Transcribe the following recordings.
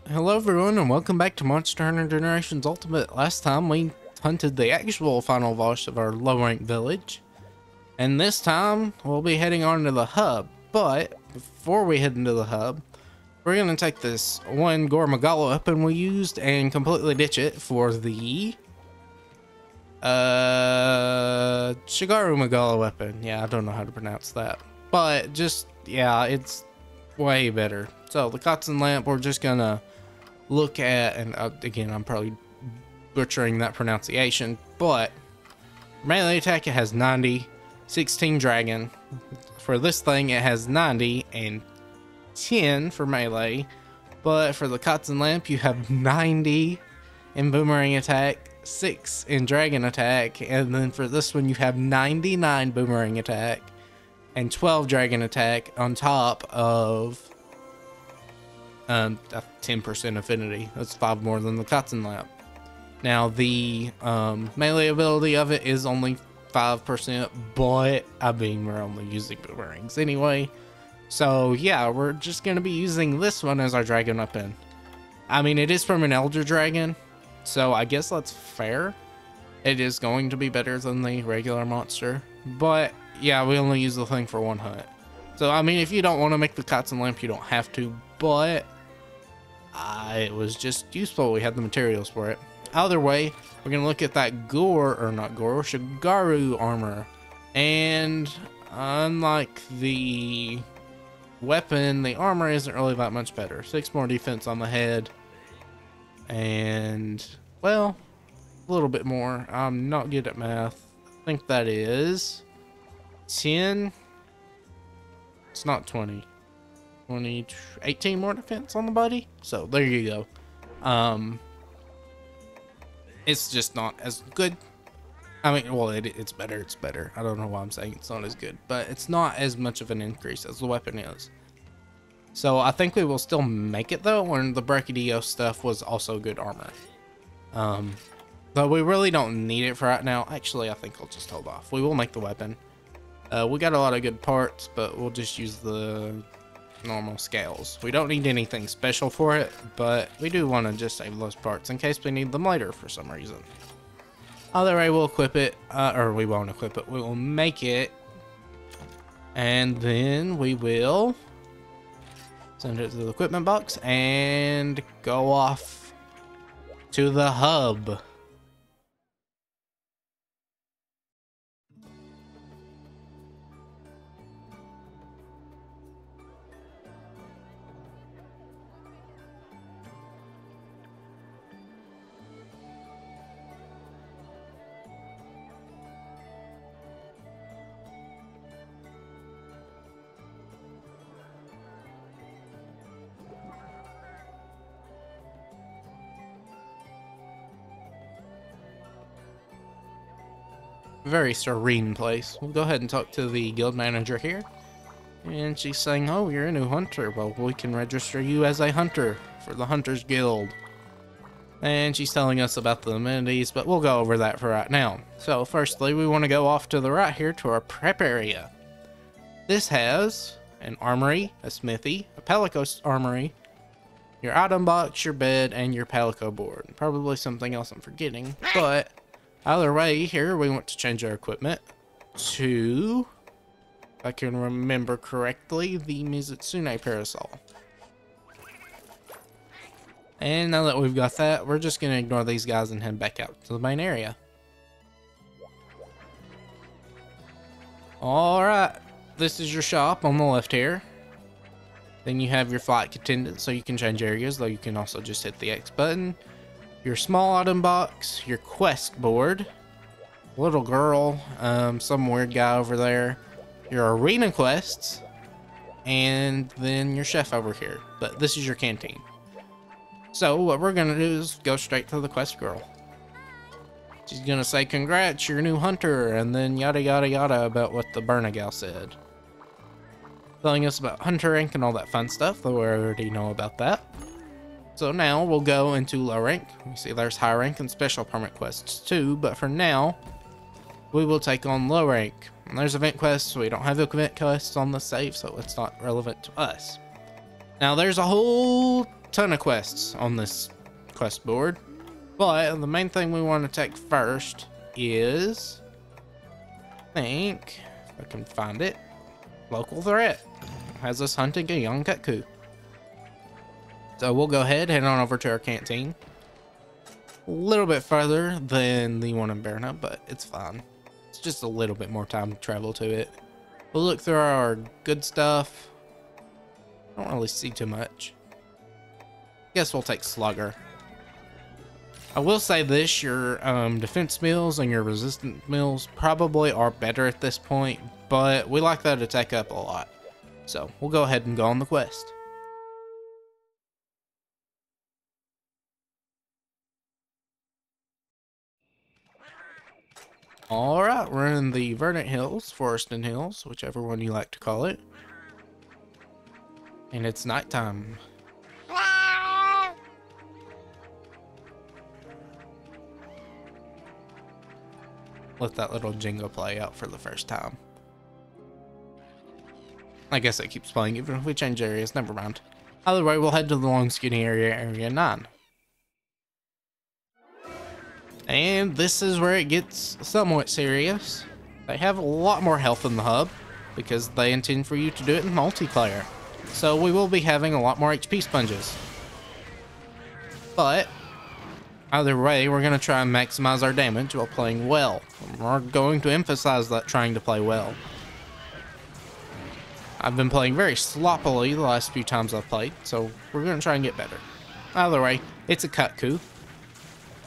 Hello everyone and welcome back to Monster Hunter Generations Ultimate. Last time we hunted the actual final boss of our low rank village. And this time we'll be heading on to the hub. But before we head into the hub, we're going to take this one Gormagala weapon we used and completely ditch it for the Shigaru Magala weapon. Yeah, I don't know how to pronounce that. But just, yeah, it's way better. So the Kotzen lamp, we're just gonna look at, and again, I'm probably butchering that pronunciation, but melee attack, it has 90, 16 dragon. For this thing, it has 90 and 10 for melee, but for the Kotzen lamp, you have 90 in boomerang attack, 6 in dragon attack, and then for this one, you have 99 boomerang attack and 12 dragon attack on top of 10% affinity. That's 5 more than the Kotzen lamp. Now the melee ability of it is only 5%, but I mean we're only using boomerangs anyway. So yeah, we're just gonna be using this one as our dragon weapon. I mean, it is from an elder dragon, so I guess that's fair. It is going to be better than the regular monster, but yeah, we only use the thing for one hunt. So I mean, if you don't want to make the Kotzen lamp, you don't have to, but it was just useful. We had the materials for it. Either way, we're gonna look at that Shigaru armor, and unlike the weapon, the armor isn't really that much better. 6 more defense on the head, and well, a little bit more. I'm not good at math. I think that is 10. It's not 20. 18 more defense on the body. So there you go. It's just not as good. I mean, well, it's better. It's better. I don't know why I'm saying it's not as good, but it's not as much of an increase as the weapon is. So I think we will still make it though, when the Brachydio stuff was also good armor. But we really don't need it for right now. Actually, I think I'll just hold off. We will make the weapon. We got a lot of good parts, but we'll just use the normal scales. We don't need anything special for it, but we do want to just save those parts in case we need them later for some reason. Either way, we'll equip it, or we won't equip it. We will make it, and then we will send it to the equipment box and go off to the hub. Very serene place. We'll go ahead and talk to the guild manager here. And she's saying, oh, you're a new hunter. Well, we can register you as a hunter for the Hunters Guild. And she's telling us about the amenities, but we'll go over that for right now. So firstly, we want to go off to the right here to our prep area. This has an armory, a smithy, a palico armory, your item box, your bed, and your palico board. Probably something else I'm forgetting, but either way, here we want to change our equipment to, if I can remember correctly, the Mizutsune parasol. And now that we've got that, we're just going to ignore these guys and head back out to the main area. Alright, this is your shop on the left here. Then you have your flight attendant, so you can change areas, though you can also just hit the X button. Your small item box, your quest board, little girl, some weird guy over there, your arena quests, and then your chef over here. But this is your canteen. So what we're gonna do is go straight to the quest girl. She's gonna say, congrats, you're a new hunter, and then yada yada yada about what the Bernagal said. Telling us about hunter rank and all that fun stuff, though we already know about that. So now we'll go into low rank. You see there's high rank and special permit quests too, but for now, we will take on low rank. And there's event quests. We don't have event quests on the save, so it's not relevant to us. Now there's a whole ton of quests on this quest board, but the main thing we want to take first is, I think, if I can find it, local threat. Has us hunting a Yian-Kut-Ku. So we'll go ahead, head on over to our canteen. A little bit further than the one in Berna, but it's fine. It's just a little bit more time to travel to it. We'll look through our good stuff. I don't really see too much. Guess we'll take Slugger. I will say this, your defense meals and your resistance meals probably are better at this point, but we like that attack up a lot. So we'll go ahead and go on the quest. Alright, we're in the Verdant Hills, Foreston Hills, whichever one you like to call it. And it's nighttime. Let that little jingle play out for the first time. I guess it keeps playing even if we change areas, never mind. Either way, we'll head to the long skinny area, area 9. And this is where it gets somewhat serious. They have a lot more health in the hub because they intend for you to do it in multiplayer. So we will be having a lot more HP sponges. But either way, we're going to try and maximize our damage while playing well. We're going to emphasize that trying to play well. I've been playing very sloppily the last few times I've played, so we're going to try and get better. Either way, it's a Kut-Ku,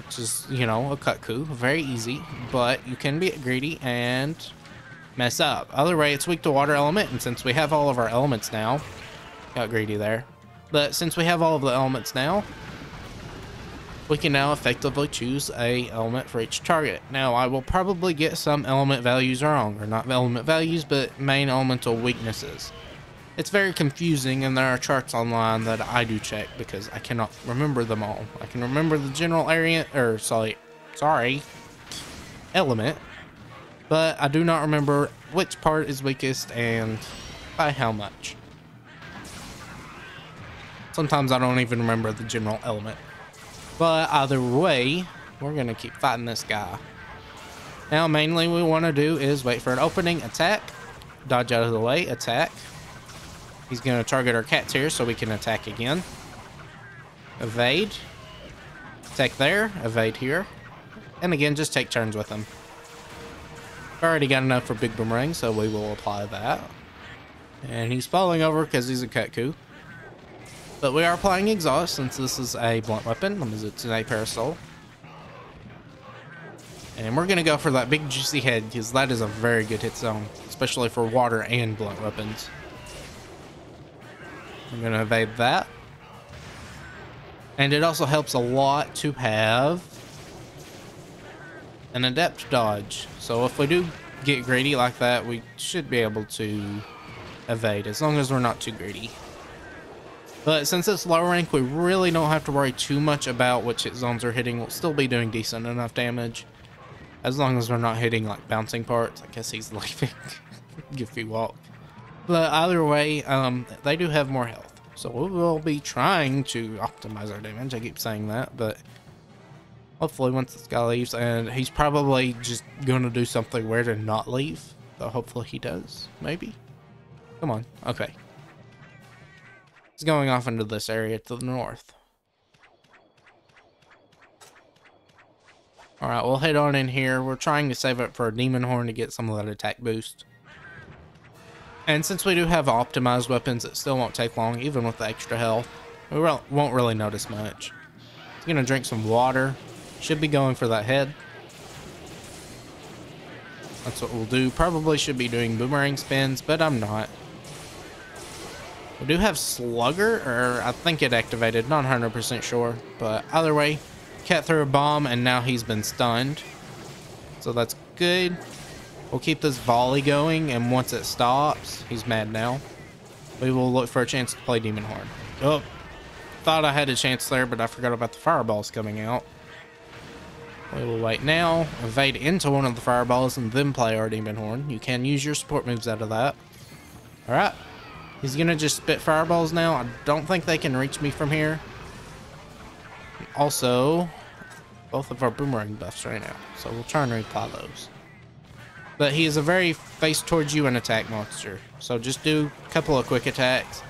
which is, you know, a Kut-Ku. Very easy, but you can be greedy and mess up. Either way, it's weak to water element, and since we have all of our elements now, got greedy there. But since we have all of the elements now, we can now effectively choose a element for each target. Now, I will probably get some element values wrong, or not element values, but main elemental weaknesses. It's very confusing, and there are charts online that I do check because I cannot remember them all. I can remember the general area, or sorry, element, but I do not remember which part is weakest and by how much. Sometimes I don't even remember the general element. But either way, we're going to keep fighting this guy. Now, mainly what we want to do is wait for an opening, attack, dodge out of the way, attack. He's going to target our cats here so we can attack again. Evade. Attack there, evade here. And again, just take turns with him. Already got enough for big boomerang, so we will apply that. And he's falling over because he's a Kut-Ku. But we are applying exhaust since this is a blunt weapon. It's a parasol. And we're going to go for that big juicy head because that is a very good hit zone, especially for water and blunt weapons. I'm going to evade that. And it also helps a lot to have an adept dodge. So if we do get greedy like that, we should be able to evade as long as we're not too greedy. But since it's low rank, we really don't have to worry too much about which hit zones are hitting. We'll still be doing decent enough damage. As long as we're not hitting like bouncing parts. I guess he's leaving. Goofy walk. But either way, they do have more health. So we will be trying to optimize our damage. I keep saying that, but hopefully once this guy leaves, and he's probably just going to do something weird and not leave. So hopefully he does. Maybe. Come on. Okay. He's going off into this area to the north. Alright, we'll head on in here. We're trying to save up for a demon horn to get some of that attack boost. And since we do have optimized weapons, it still won't take long, even with the extra health. We won't really notice much. He's gonna drink some water. Should be going for that head. That's what we'll do. Probably should be doing boomerang spins, but I'm not. We do have Slugger, or I think it activated, not 100% sure. But either way, Cat threw a bomb and now he's been stunned. So that's good. We'll keep this volley going, and once it stops, he's mad now. We will look for a chance to play Demon Horn. Oh, thought I had a chance there, but I forgot about the fireballs coming out. We will wait now, evade into one of the fireballs, and then play our Demon Horn. You can use your support moves out of that. Alright. He's gonna just spit fireballs now. I don't think they can reach me from here. also both of our boomerang buffs right now, so we'll try and reapply those. But he is a very face towards you and attack monster, so just do a couple of quick attacks.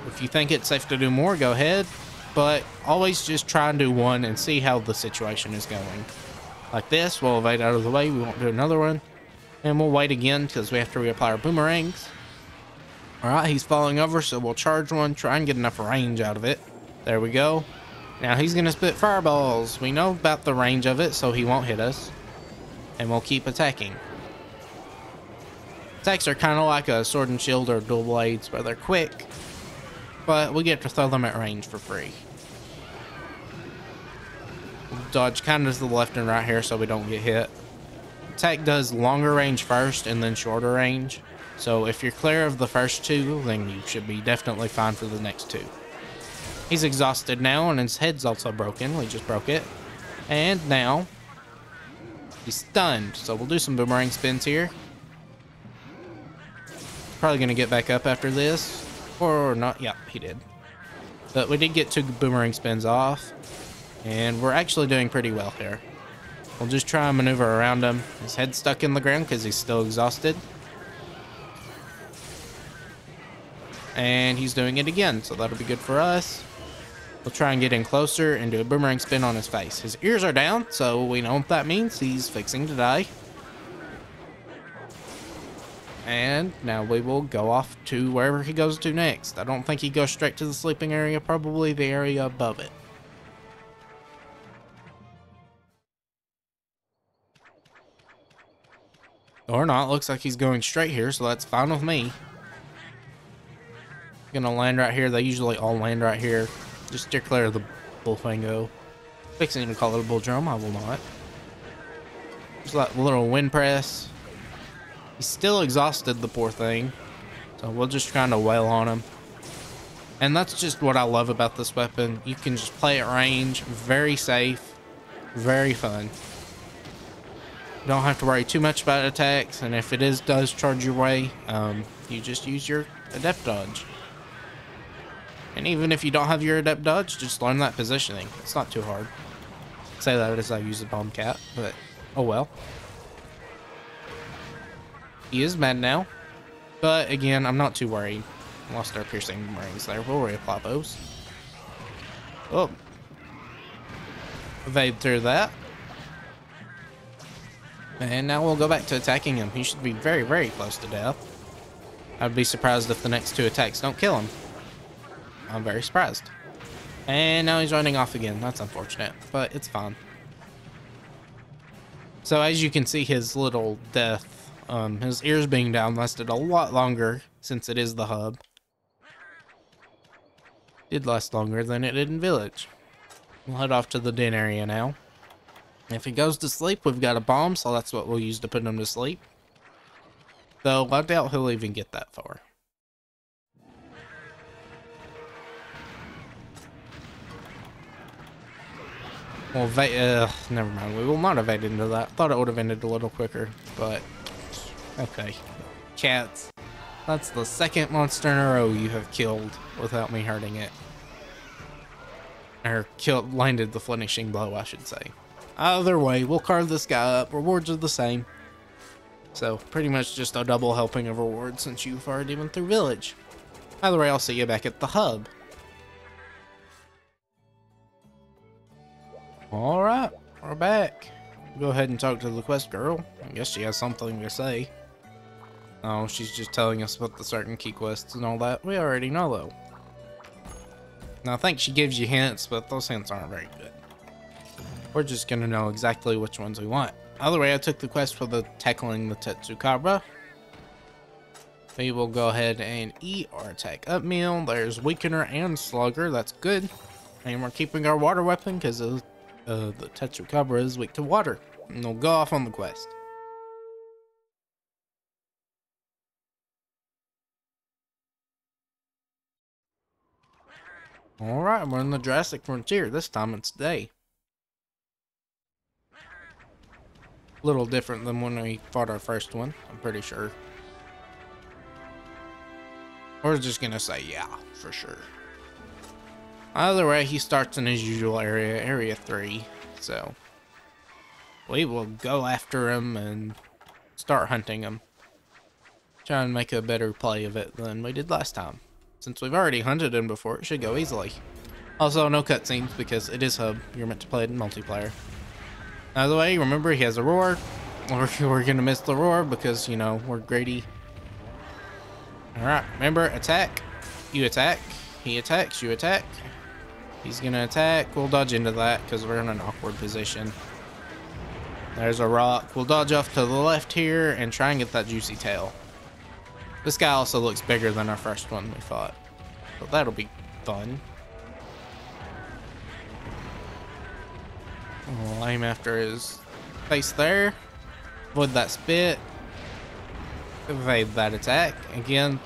If you think it's safe to do more, go ahead, but always just try and do one and see how the situation is going. Like this, we'll evade out of the way, we won't do another one, and we'll wait again because we have to reapply our boomerangs. Alright, he's falling over, so we'll charge one, try and get enough range out of it. There we go. Now he's going to spit fireballs. We know about the range of it, so he won't hit us. And we'll keep attacking. Attacks are kind of like a sword and shield or dual blades, where they're quick, but we get to throw them at range for free. Dodge kind of to the left and right here so we don't get hit. Attack does longer range first and then shorter range. So if you're clear of the first two, then you should be definitely fine for the next two. He's exhausted now and his head's also broken. We just broke it. And now he's stunned. So we'll do some boomerang spins here. Probably going to get back up after this. Or not. Yep, he did. But we did get 2 boomerang spins off. And we're actually doing pretty well here. We'll just try and maneuver around him. His head's stuck in the ground because he's still exhausted. And he's doing it again, so that'll be good for us. We'll try and get in closer and do a boomerang spin on his face. His ears are down, so we know what that means. He's fixing to die. And now we will go off to wherever he goes to next. I don't think he goes straight to the sleeping area, probably the area above it. Or not, looks like he's going straight here, so that's fine with me. Gonna land right here. They usually all land right here. Just steer clear of the bullfango. Fixing to call it a bull drum, I will not. Just like a little wind press. He's still exhausted, the poor thing. So we'll just kind of wail on him. And that's just what I love about this weapon. You can just play at range, very safe, very fun. You don't have to worry too much about attacks, and if it does charge your way, you just use your adept dodge. And even if you don't have your adept dodge, just learn that positioning. It's not too hard. Say that as I use a bomb cat, but oh well. He is mad now, but again, I'm not too worried. Lost our piercing boomerangs there. We'll reapply those. Oh. Evade through that. And now we'll go back to attacking him. He should be very, very close to death. I'd be surprised if the next 2 attacks don't kill him. I'm very surprised. And now he's running off again. That's unfortunate, but it's fine. So as you can see, his little death, his ears being down lasted a lot longer since it is the hub. Did last longer than it did in Village. We'll head off to the den area now. If he goes to sleep, we've got a bomb, so that's what we'll use to put him to sleep. Though I doubt he'll even get that far. Well, never mind. We will not evade into that. Thought it would have ended a little quicker, but okay. Cats. That's the 2nd monster in a row you have killed without me hurting it. Or landed the finishing blow, I should say. Either way, we'll carve this guy up. Rewards are the same. So, pretty much just a double helping of rewards since you've already been through Village. Either way, I'll see you back at the hub. Alright, we're back. Go ahead and talk to the quest girl. I guess she has something to say. Oh, she's just telling us about the certain key quests and all that. We already know, though. Now, I think she gives you hints, but those hints aren't very good. We're just gonna know exactly which ones we want. Either way, I took the quest for tackling the Tetsucabra. We will go ahead and eat our attack up meal. There's Weakener and Slugger. That's good. And we're keeping our water weapon because the Tetsucabra is weak to water. And we'll go off on the quest. Alright, we're in the Jurassic Frontier. This time it's day. A little different than when we fought our first one, I'm pretty sure. We're just gonna say yeah, for sure. Either way, he starts in his usual area, area 3. So we will go after him and start hunting him. Try and make a better play of it than we did last time. Since we've already hunted him before, it should go easily. Also, no cutscenes because it is hub. You're meant to play it in multiplayer. Either way, remember he has a roar. We're gonna miss the roar because, you know, we're greedy. Alright, remember, attack. You attack. He attacks, you attack. He's gonna attack. We'll dodge into that because we're in an awkward position. There's a rock. We'll dodge off to the left here and try and get that juicy tail. This guy also looks bigger than our first one we fought. But that'll be fun. We'll aim after his face there. Avoid that spit. Evade that attack. Again,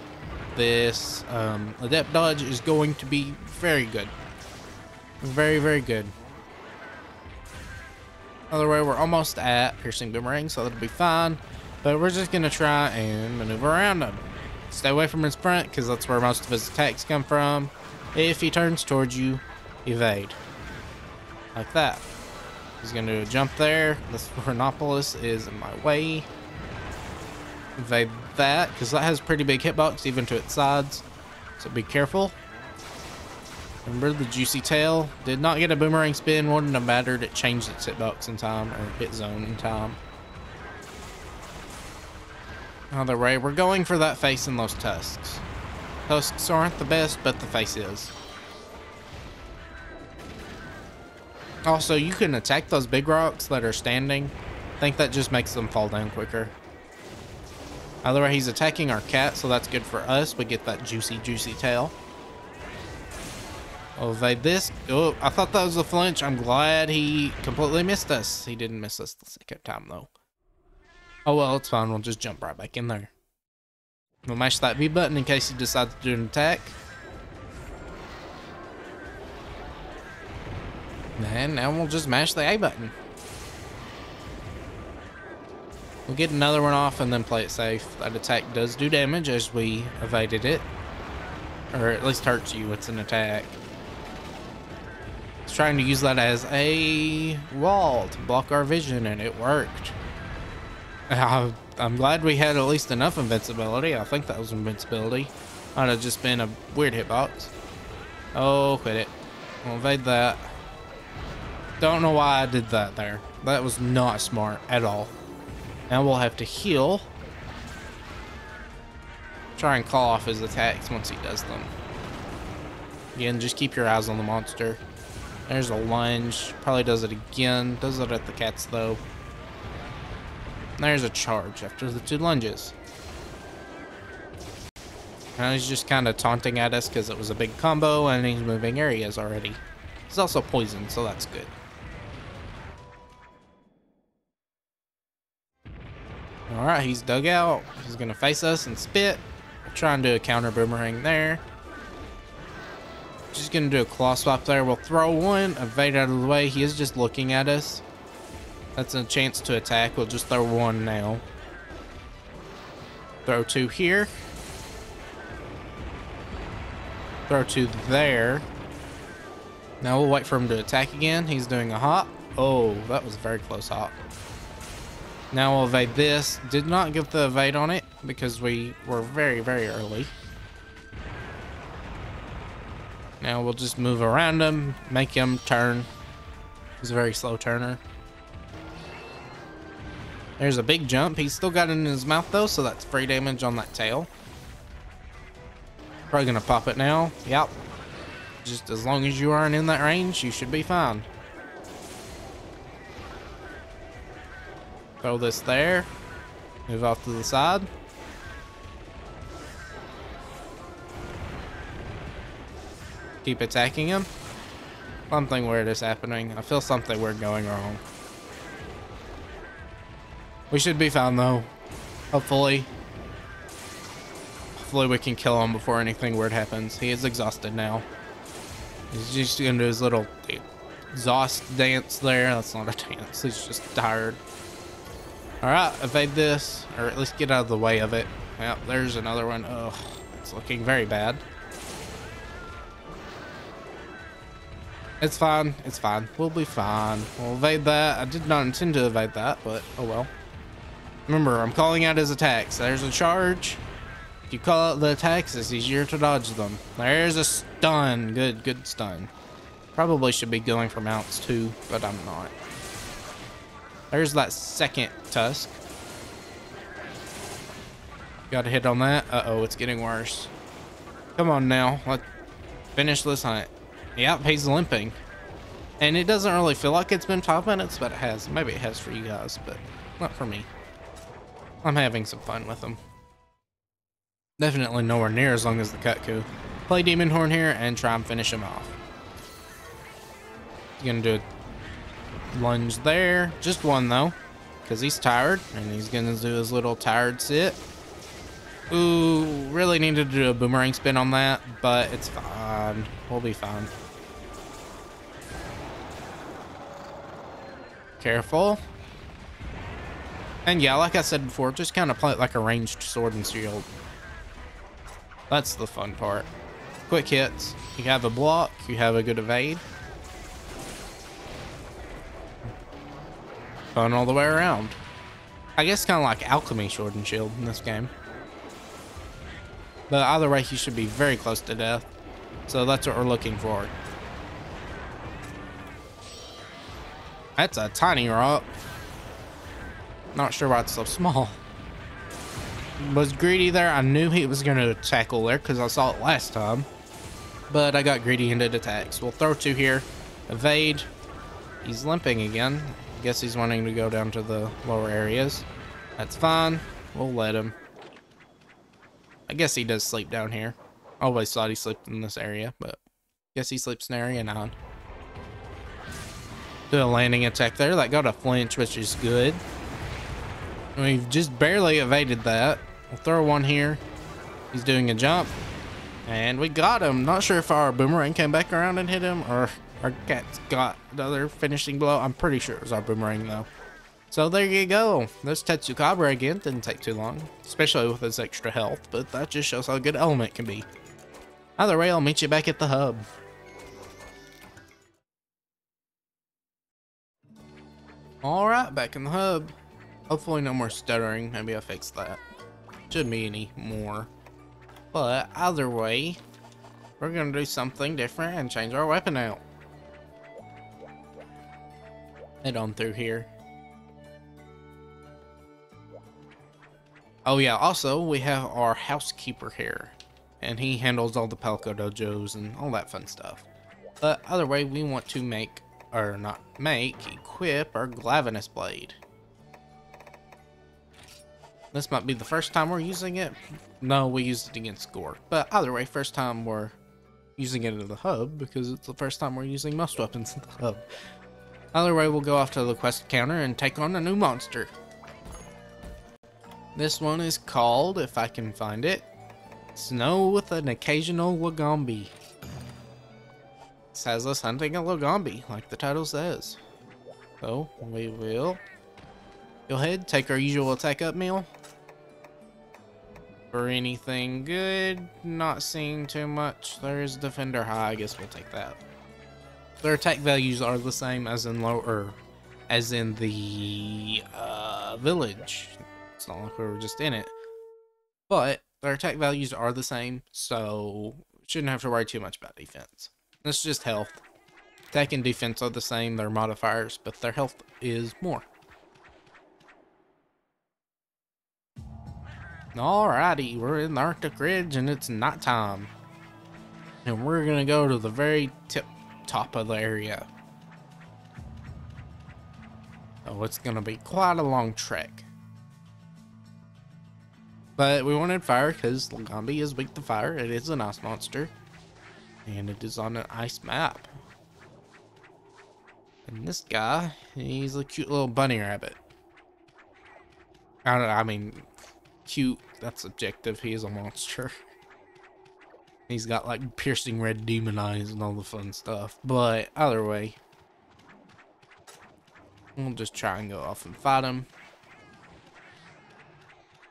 this adept dodge is going to be very good. Very, very good. Other way, we're almost at piercing boomerang, so that'll be fine. But we're just gonna try and maneuver around him. Stay away from his front, because that's where most of his attacks come from. If he turns towards you, evade. Like that. He's gonna do a jump there. This Rhinopolis is in my way. Evade that, because that has pretty big hitbox even to its sides. So be careful. Remember the juicy tail? Did not get a boomerang spin, wouldn't have mattered. It changed its hitbox in time, or hit zone in time. Either way, we're going for that face and those tusks. Tusks aren't the best, but the face is. Also, you can attack those big rocks that are standing. I think that just makes them fall down quicker. Either way, he's attacking our cat, so that's good for us. We get that juicy, juicy tail. I'll evade this. Oh, I thought that was a flinch. I'm glad he completely missed us. He didn't miss us the second time, though. Oh, well, it's fine. We'll just jump right back in there. We'll mash that B button in case he decides to do an attack. And now we'll just mash the A button. We'll get another one off and then play it safe. That attack does do damage as we evaded it. Or at least hurts you. It's an attack. It's trying to use that as a wall to block our vision, and it worked. I'm glad we had at least enough invincibility. I think that was invincibility. Might have just been a weird hitbox. Oh, quit it. We'll evade that. Don't know why I did that there. That was not smart at all. Now we'll have to heal. Try and call off his attacks once he does them. Again, just keep your eyes on the monster. There's a lunge. Probably does it again. Does it at the cats though. There's a charge after the 2 lunges. Now he's just kind of taunting at us because it was a big combo and he's moving areas already. He's also poisoned, so that's good. Alright, he's dug out. He's going to face us and spit. Try and do a counter boomerang there. Just going to do a claw swap there. We'll throw one, evade out of the way. He is just looking at us. That's a chance to attack. We'll just throw one now. Throw 2 here. Throw 2 there. Now we'll wait for him to attack again. He's doing a hop. Oh, that was a very close hop. Now we'll evade this. Did not get the evade on it because we were very, very early. Now we'll just move around him, make him turn. He's a very slow turner. There's a big jump. He's still got it in his mouth though, so that's free damage on that tail. Probably gonna pop it now. Yep. Just as long as you aren't in that range, you should be fine. Throw this there. Move off to the side. Keep attacking him. Something weird is happening. I feel something weird going wrong. We should be fine though. Hopefully. Hopefully we can kill him before anything weird happens. He is exhausted now. He's just gonna do his little exhaust dance there. That's not a dance. He's just tired. Alright, evade this. Or at least get out of the way of it. Yep, there's another one. Oh, it's looking very bad. It's fine. It's fine. We'll be fine. We'll evade that. I did not intend to evade that, but oh well. Remember, I'm calling out his attacks. There's a charge. If you call out the attacks, it's easier to dodge them. There's a stun. Good stun. Probably should be going for mounts too, but I'm not. There's that second tusk. Got a hit on that. Uh-oh, it's getting worse. Come on now. Let's finish this hunt. Yep, he's limping. And it doesn't really feel like it's been 5 minutes, but it has. Maybe it has for you guys, but not for me. I'm having some fun with him. Definitely nowhere near as long as the Kut-Ku. Play Demon Horn here and try and finish him off. He's gonna do a lunge there. Just one though, because he's tired, and he's gonna do his little tired sit. Ooh, really needed to do a boomerang spin on that, but it's fine. We'll be fine. Careful. And yeah, like I said before, just kind of play it like a ranged sword and shield. That's the fun part. Quick hits. You have a block, you have a good evade. Fun all the way around. I guess kind of like alchemy sword and shield in this game. But either way, he should be very close to death. So that's what we're looking for. That's a tiny rock. Not sure why it's so small. Was greedy there. I knew he was going to tackle there because I saw it last time. But I got greedy and did attacks. We'll throw two here. Evade. He's limping again. Guess he's wanting to go down to the lower areas. That's fine. We'll let him. I guess he does sleep down here. I always thought he slept in this area, but guess he sleeps in area 9. Do a landing attack there. That got a flinch, which is good. We've just barely evaded that. We'll throw one here. He's doing a jump. And we got him. Not sure if our boomerang came back around and hit him, or our cat's got another finishing blow. I'm pretty sure it was our boomerang, though. So there you go. There's Tetsucabra again. Didn't take too long, especially with his extra health, but that just shows how good Element can be. Either way, I'll meet you back at the hub. Alright, back in the hub. Hopefully no more stuttering. Maybe I fixed that. Shouldn't be any more. But either way, we're going to do something different and change our weapon out. Head on through here. Oh yeah, also we have our housekeeper here. And he handles all the Palco dojos and all that fun stuff. But either way, we want to make, or not make, equip our Glavenus blade. This might be the first time we're using it. No, we used it against Gore. But either way, first time we're using it in the hub, because it's the first time we're using most weapons in the hub. Either way, we'll go off to the quest counter and take on a new monster. This one is called, if I can find it, Snow with an Occasional Lagombi. This has us hunting a Lagombi, like the title says. So, we will go ahead, take our usual attack up meal. For anything good, not seeing too much. There is Defender High, I guess we'll take that. Their attack values are the same as in as in the village. It's not like we were just in it. But their attack values are the same, so shouldn't have to worry too much about defense. It's just health. Attack and defense are the same, they're modifiers, but their health is more. Alrighty, we're in the Arctic Ridge and it's nighttime. And we're gonna go to the very top of the area. Oh, it's gonna be quite a long trek. But we wanted fire because Lagombi is weak to fire. It is an ice monster. And it is on an ice map. And this guy, he's a cute little bunny rabbit. I mean, cute, that's subjective. He is a monster. He's got like piercing red demon eyes and all the fun stuff. But either way, we'll just try and go off and fight him.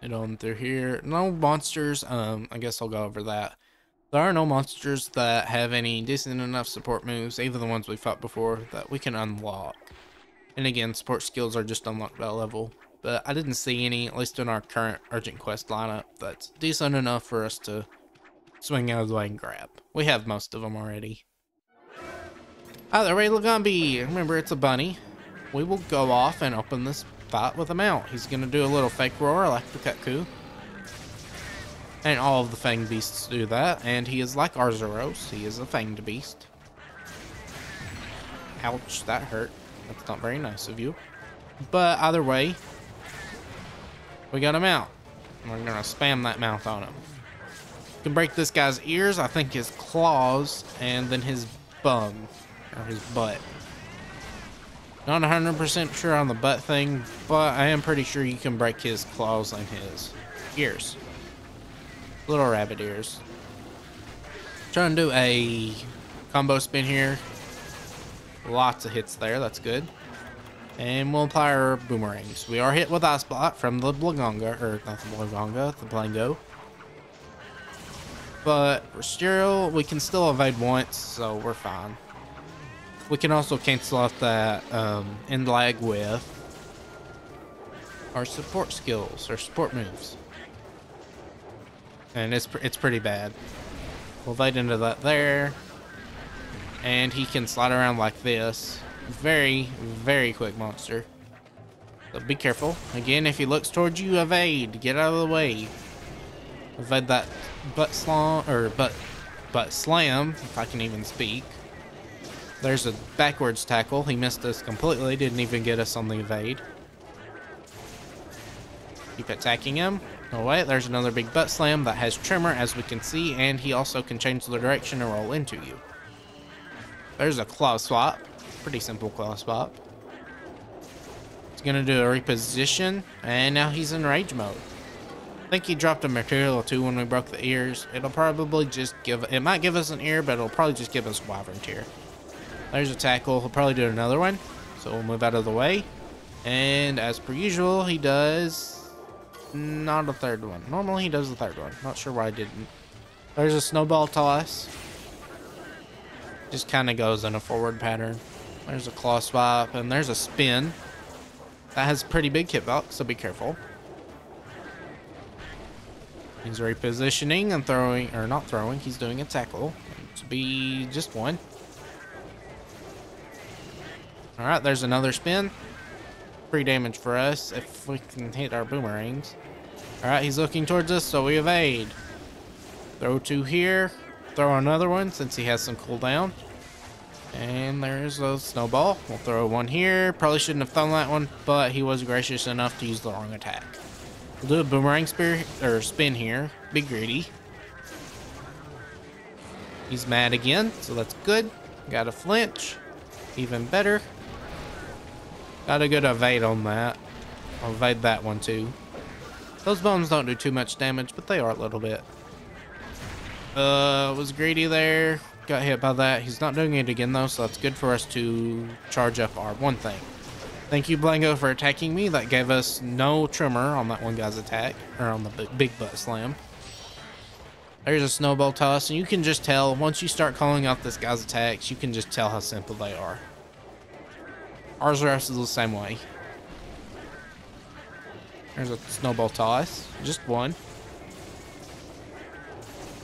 Head on through here. No monsters. I guess I'll go over that. There are no monsters that have any decent enough support moves, even the ones we fought before, that we can unlock. And again, support skills are just unlocked by level. But I didn't see any, at least in our current urgent quest lineup, that's decent enough for us to swing out of the way and grab. We have most of them already. Either way, Lagombi, remember it's a bunny. We will go off and open this fight with him out. He's going to do a little fake roar like the Kut-Ku. And all of the fanged beasts do that, and he is like Arzuros. He is a fanged beast. Ouch, that hurt. That's not very nice of you. But either way, we got him out. We're going to spam that mouth on him. We can break this guy's ears, I think his claws, and then his bum, or his butt. Not 100% sure on the butt thing, but I am pretty sure you can break his claws and his ears. Little rabbit ears. Trying to do a combo spin here. Lots of hits there, that's good. And we'll apply our boomerangs. We are hit with Ice Block from the Blagonga, or not the Blagonga, the Blango. But we can still evade once, so we're fine. We can also cancel out that end lag with our support skills, our support moves. And it's pretty bad. We'll evade into that there. And he can slide around like this. Very, very quick monster. So be careful. Again, if he looks towards you, evade. Get out of the way. Evade that butt slam, or butt slam, if I can even speak. There's a backwards tackle. He missed us completely. Didn't even get us on the evade. Keep attacking him. Oh wait, there's another big butt slam that has tremor, as we can see, and he also can change the direction and roll into you. There's a claw swap. Pretty simple claw swap. He's gonna do a reposition, and now he's in rage mode. I think he dropped a material or two when we broke the ears. It'll probably just it might give us an ear, but it'll probably just give us Wyvern Tear. There's a tackle. He'll probably do another one, so we'll move out of the way. And as per usual, he does not a third one. Normally he does the third one. Not sure why I didn't. There's a snowball toss. Just kind of goes in a forward pattern. There's a claw swap, and there's a spin. That has pretty big hitbox, so be careful. He's repositioning and throwing, or not throwing, he's doing a tackle. To be just one. Alright, there's another spin. Free damage for us if we can hit our boomerangs. Alright, he's looking towards us, so we evade. Throw two here. Throw another one since he has some cooldown. And there's a snowball. We'll throw one here. Probably shouldn't have thrown that one, but he was gracious enough to use the wrong attack. We'll do a boomerang spear or spin here. Be greedy. He's mad again, so that's good. Got a flinch. Even better. Got a good evade on that. I'll evade that one too. Those bombs don't do too much damage, but they are a little bit. Was greedy there. Got hit by that. He's not doing it again though, so that's good for us to charge up our one thing. Thank you, Blango, for attacking me. That gave us no tremor on that one guy's attack, or on the big butt slam. There's a snowball toss, and you can just tell, once you start calling out this guy's attacks, you can just tell how simple they are. Arzuros is the same way. There's a snowball toss, just one.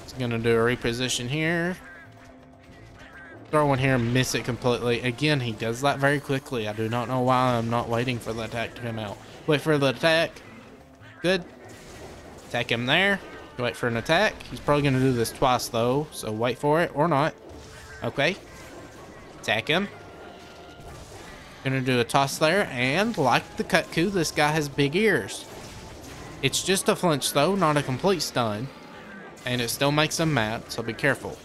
He's gonna do a reposition here. Throw one here and miss it completely. Again, he does that very quickly. I do not know why I'm not waiting for the attack to come out. Wait for the attack. Good. Attack him there. Wait for an attack. He's probably going to do this twice though, so wait for it or not. Okay. Attack him. Gonna do a toss there, and like the Kut-Ku, this guy has big ears. It's just a flinch though, not a complete stun. And it still makes him mad, so be careful.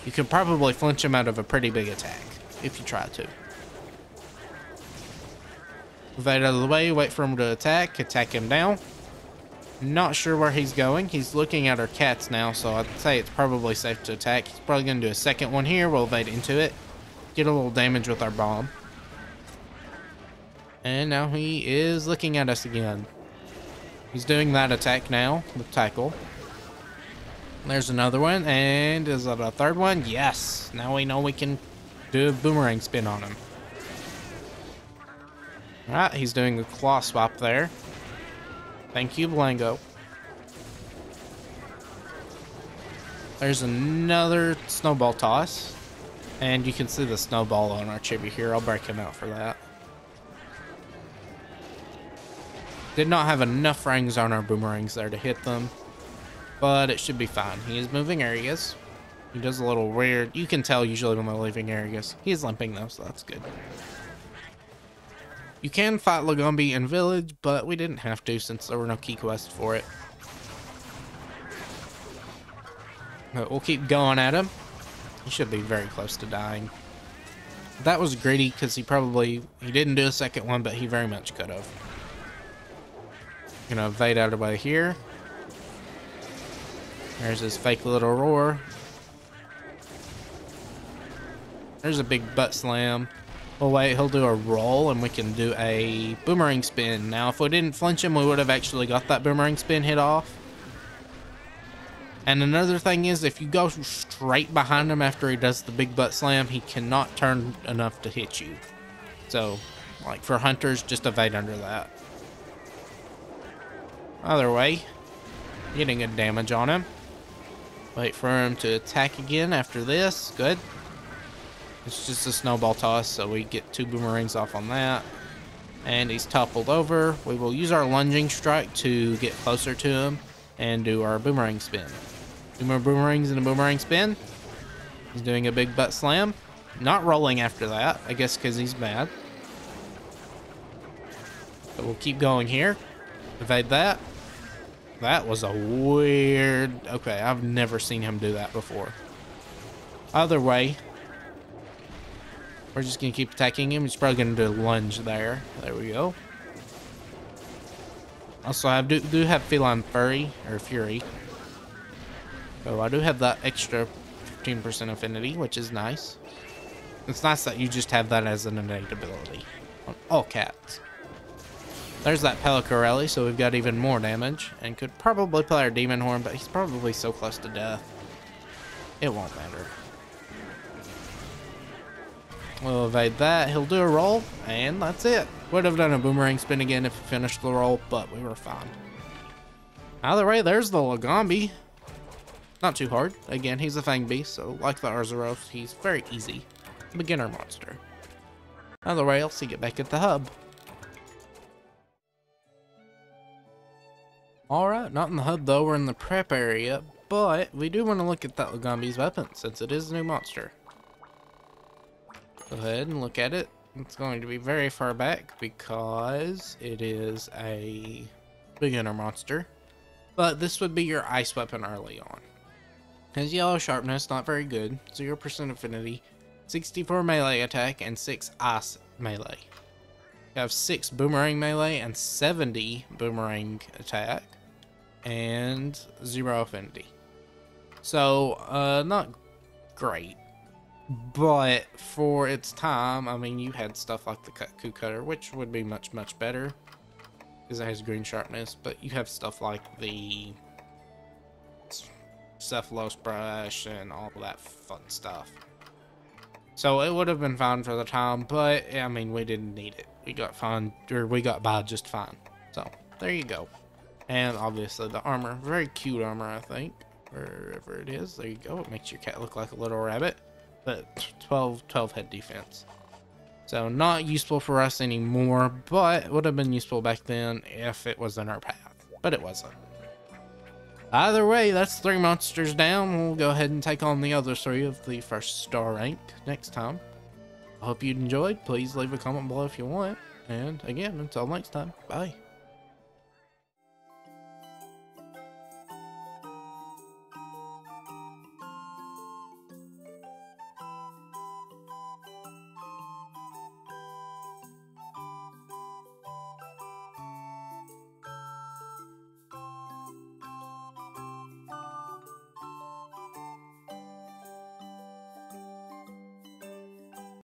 You can probably flinch him out of a pretty big attack, if you try to. Evade out of the way, wait for him to attack him down. Not sure where he's going. He's looking at our cats now, so I'd say it's probably safe to attack. He's probably going to do a second one here. We'll evade into it. Get a little damage with our bomb. And now he is looking at us again. He's doing that attack now, the tackle. There's another one, and is that a third one? Yes. Now we know we can do a boomerang spin on him. Alright, he's doing a claw swap there. Thank you, Blango. There's another snowball toss. And you can see the snowball on our chibi here. I'll break him out for that. Did not have enough rings on our boomerangs there to hit them. But it should be fine. He is moving areas. He does a little weird. You can tell usually when they're leaving areas. He's limping though, so that's good. You can fight Lagombi in village, but we didn't have to since there were no key quests for it. But we'll keep going at him. He should be very close to dying. That was greedy because he didn't do a second one, but he very much could have. Gonna evade out of the way here. There's his fake little roar. There's a big butt slam. Oh wait, he'll do a roll and we can do a boomerang spin. Now if we didn't flinch him, we would have actually got that boomerang spin hit off. And another thing is, if you go straight behind him after he does the big butt slam, he cannot turn enough to hit you. So, like for hunters, just evade under that. Either way, getting good damage on him. Wait for him to attack again after this. Good. It's just a snowball toss, so we get 2 boomerangs off on that. And he's toppled over. We will use our lunging strike to get closer to him and do our boomerang spin. 2 more boomerangs and a boomerang spin. He's doing a big butt slam. Not rolling after that, I guess because he's mad. But we'll keep going here. Evade that. That was a weird... Okay, I've never seen him do that before. Either way, we're just going to keep attacking him. He's probably going to do a lunge there. There we go. Also, I do have Feline Fury, or Fury. So I do have that extra 15% affinity, which is nice. It's nice that you just have that as an innate ability on all cats. There's that Pelicarelli, so we've got even more damage. And could probably play our Demon Horn, but he's probably so close to death. It won't matter. We'll evade that. He'll do a roll, and that's it. Would have done a boomerang spin again if he finished the roll, but we were fine. Either way, there's the Lagombi. Not too hard. Again, he's a Fang Beast, so like the Arzuros, he's very easy. Beginner monster. Either way, I'll see you back at the hub. Alright, not in the hub though, we're in the prep area, but we do want to look at that Lagombi's weapon, since it is a new monster. Go ahead and look at it. It's going to be very far back, because it is a beginner monster. But this would be your ice weapon early on. Has yellow sharpness, not very good, 0% affinity, 64 melee attack, and 6 ice melee. You have 6 boomerang melee and 70 boomerang attack. And 0 affinity. So, not great. But for its time, I mean, you had stuff like the Cut-Ku cutter, which would be much, much better. Because it has green sharpness. But you have stuff like the Cephalos brush and all that fun stuff. So it would have been fine for the time, but, I mean, we didn't need it. We got fine, or we got by just fine. So, there you go. And obviously the armor, very cute armor, I think, wherever it is. There you go. It makes your cat look like a little rabbit, but 12 head defense. So not useful for us anymore, but it would have been useful back then if it was in our path, but it wasn't. Either way, that's 3 monsters down. We'll go ahead and take on the other 3 of the first star rank next time. I hope you enjoyed. Please leave a comment below if you want. And again, until next time, bye.